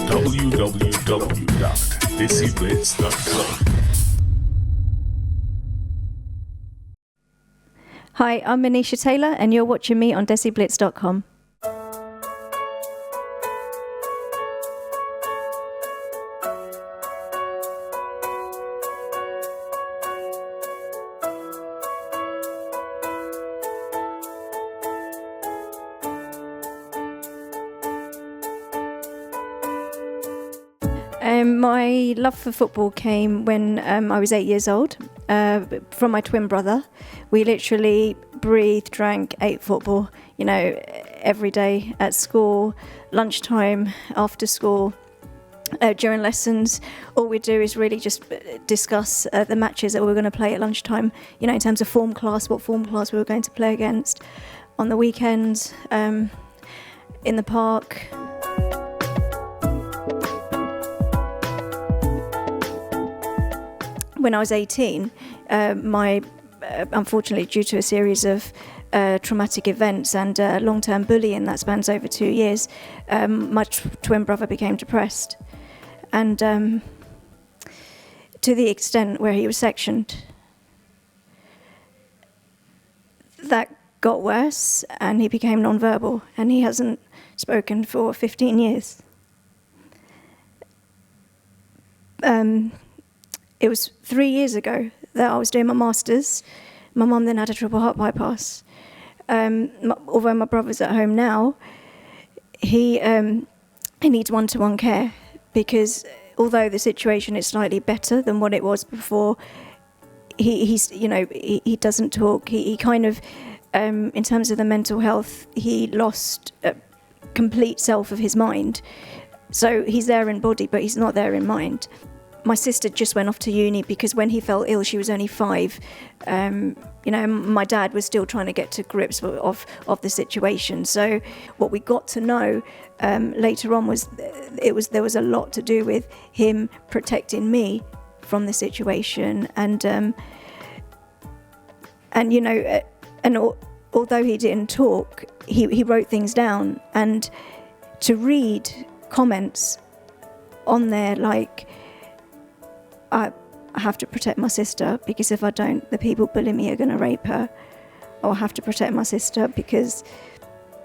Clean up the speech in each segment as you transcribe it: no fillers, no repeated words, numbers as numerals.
www.desiblitz.com. Hi, I'm Manisha Tailor, and you're watching me on desiblitz.com. My love for football came when I was 8 years old, from my twin brother. We literally breathed, drank, ate football, every day at school, lunchtime, after school, during lessons. All we do is really just discuss the matches that we were going to play at lunchtime, in terms of form class, what form class we were going to play against on the weekends, in the park. When I was 18, unfortunately, due to a series of traumatic events and long-term bullying that spans over 2 years, my twin brother became depressed, and to the extent where he was sectioned. That got worse, and he became non-verbal, and he hasn't spoken for 15 years. It was 3 years ago that I was doing my master's. My mum then had a triple heart bypass. Although my brother's at home now, he needs one-to-one care, because although the situation is slightly better than what it was before, he doesn't talk. He kind of, in terms of the mental health, he lost a complete self of his mind. So he's there in body, but he's not there in mind. My sister just went off to uni because when he fell ill, she was only 5. My dad was still trying to get to grips of the situation. So what we got to know later on was there was a lot to do with him protecting me from the situation, and although he didn't talk, he wrote things down, and to read comments on there like, I have to protect my sister because if I don't, the people bullying me are going to rape her. Or I have to protect my sister because,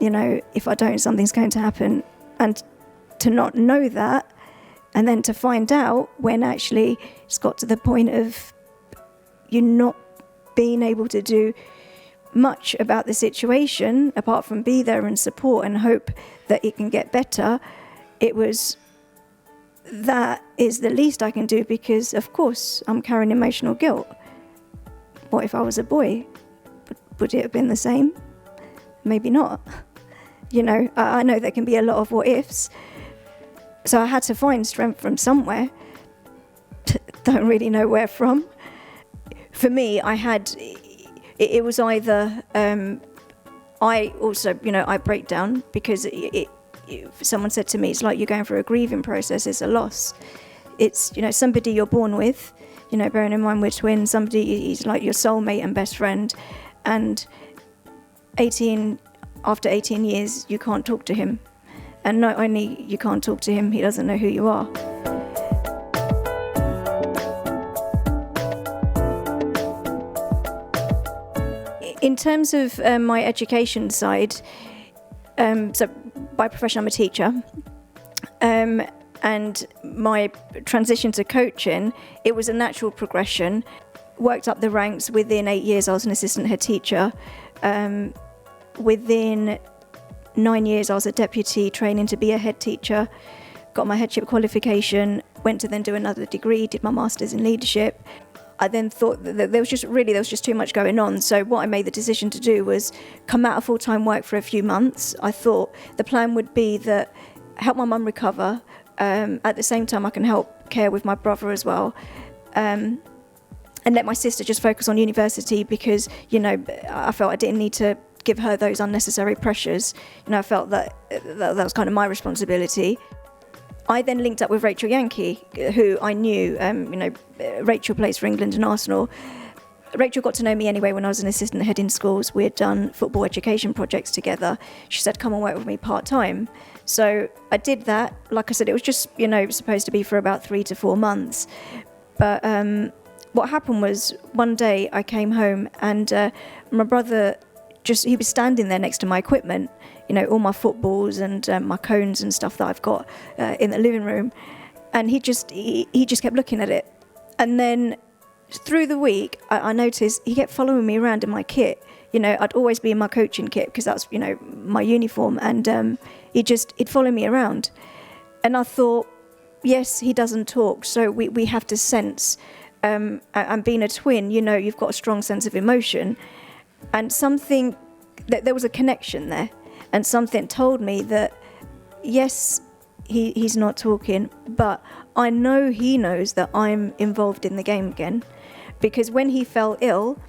if I don't, something's going to happen. And to not know that, and then to find out when actually it's got to the point of you not being able to do much about the situation, apart from be there and support and hope that it can get better, that is the least I can do, because of course I'm carrying emotional guilt. What if I was a boy? Would it have been the same? Maybe not. I know there can be a lot of what ifs. So I had to find strength from somewhere. Don't really know where from. For me, it was either, I break down because someone said to me, it's like you're going through a grieving process, it's a loss. It's, somebody you're born with, bearing in mind we're twins, somebody is like your soulmate and best friend, and after 18 years, you can't talk to him. And not only you can't talk to him, he doesn't know who you are. In terms of my education side, so by profession I'm a teacher, and my transition to coaching, it was a natural progression. Worked up the ranks. Within 8 years I was an assistant head teacher. Within 9 years I was a deputy, training to be a head teacher, got my headship qualification, went to then do another degree, did my master's in leadership. I then thought that there was just too much going on. So what I made the decision to do was come out of full-time work for a few months. I thought the plan would be that help my mum recover. At the same time, I can help care with my brother as well. And let my sister just focus on university because, I felt I didn't need to give her those unnecessary pressures. I felt that was kind of my responsibility. I then linked up with Rachel Yankee, who I knew, Rachel plays for England and Arsenal. Rachel got to know me anyway when I was an assistant head in schools. We had done football education projects together. She said, come and work with me part-time. So I did that. Like I said, it was just, supposed to be for about 3 to 4 months. But what happened was one day I came home and my brother he was standing there next to my equipment, all my footballs and my cones and stuff that I've got in the living room. And he just kept looking at it. And then through the week, I noticed he kept following me around in my kit. I'd always be in my coaching kit because that's, my uniform. And he'd follow me around. And I thought, yes, he doesn't talk, so we have to sense. And being a twin, you've got a strong sense of emotion. And there was a connection there. And something told me that, yes, he's not talking, but I know he knows that I'm involved in the game again. Because when he fell ill,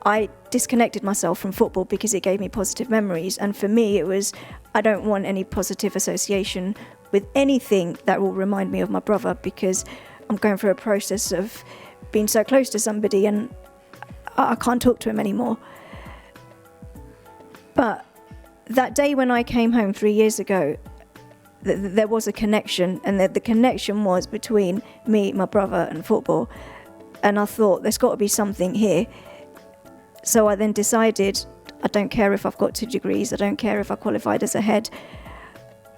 I disconnected myself from football because it gave me positive memories. And for me, it was, I don't want any positive association with anything that will remind me of my brother, because I'm going through a process of being so close to somebody and I can't talk to him anymore. But that day when I came home 3 years ago, there was a connection, and the connection was between me, my brother, and football. And I thought, there's got to be something here. So I then decided, I don't care if I've got 2 degrees, I don't care if I qualified as a head,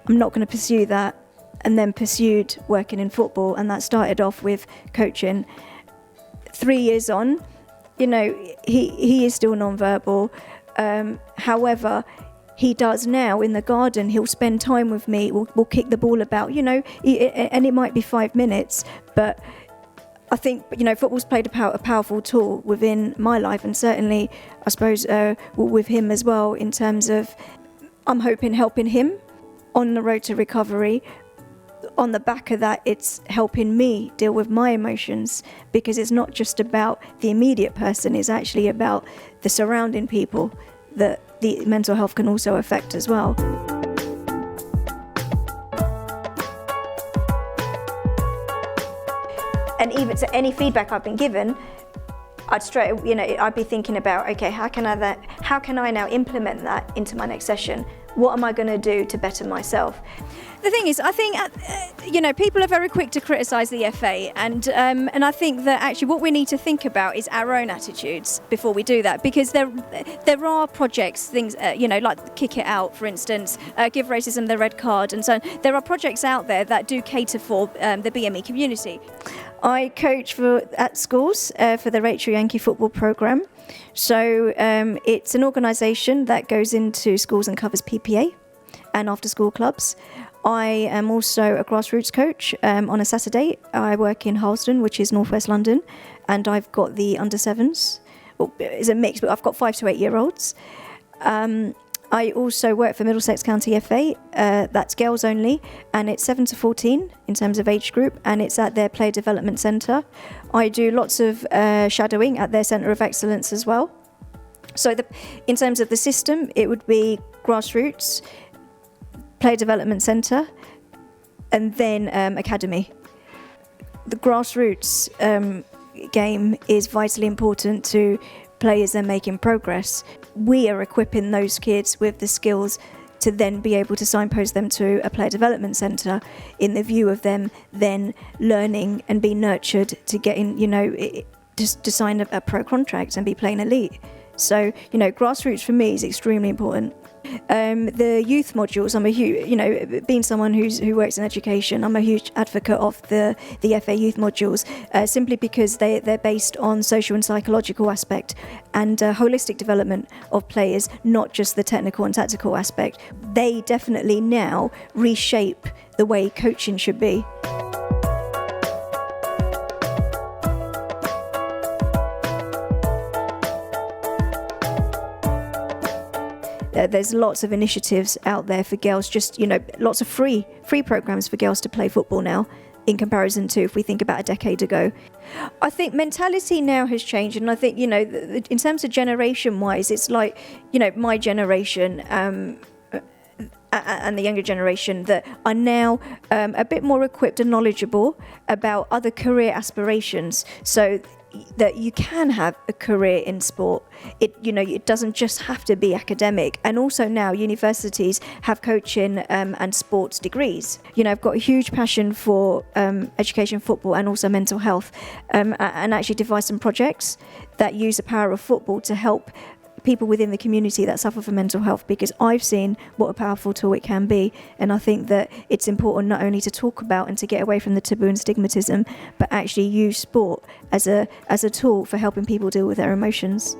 I'm not going to pursue that. And then pursued working in football, and that started off with coaching. 3 years on, he is still non-verbal. However, he does now in the garden. He'll spend time with me. We'll kick the ball about, and it might be 5 minutes, but I think, football's played a powerful tool within my life, and certainly, I suppose, with him as well, in terms of, I'm hoping helping him on the road to recovery. On the back of that, it's helping me deal with my emotions, because it's not just about the immediate person, it's actually about the surrounding people that the mental health can also affect as well. And even to any feedback I've been given, I'd be thinking about, okay, how can I now implement that into my next session? What am I going to do to better myself? The thing is, I think, people are very quick to criticise the FA, and I think that actually what we need to think about is our own attitudes before we do that, because there are projects, things, like Kick It Out, for instance, Give Racism the Red Card, and so on. There are projects out there that do cater for the BME community. I coach at schools for the Rachel Yankee football programme. So it's an organisation that goes into schools and covers PPA and after-school clubs. I am also a grassroots coach. On a Saturday, I work in Harlesden, which is northwest London, and I've got the under-7s. Well, it's a mix, but I've got 5 to 8 year olds. I also work for Middlesex County FA, that's girls only, and it's 7 to 14 in terms of age group, and it's at their Player Development Centre. I do lots of shadowing at their Centre of Excellence as well. So in terms of the system, it would be grassroots, Player Development Centre, and then academy. The grassroots game is vitally important to players and making progress. We are equipping those kids with the skills to then be able to signpost them to a player development centre in the view of them then learning and being nurtured to get in, to sign a pro contract and be playing elite. So, grassroots for me is extremely important. The youth modules, I'm a huge, being someone who works in education, I'm a huge advocate of the FA youth modules, simply because they're based on social and psychological aspect and holistic development of players, not just the technical and tactical aspect. They definitely now reshape the way coaching should be. There's lots of initiatives out there for girls, just, lots of free programs for girls to play football now in comparison to if we think about a decade ago. I think mentality now has changed, and I think, in terms of generation-wise, it's like, my generation and the younger generation that are now a bit more equipped and knowledgeable about other career aspirations. So that you can have a career in sport. It doesn't just have to be academic. And also now universities have coaching and sports degrees. I've got a huge passion for education, football, and also mental health, and actually devised some projects that use the power of football to help people within the community that suffer from mental health, because I've seen what a powerful tool it can be. And I think that it's important not only to talk about and to get away from the taboo and stigmatism, but actually use sport as a tool for helping people deal with their emotions.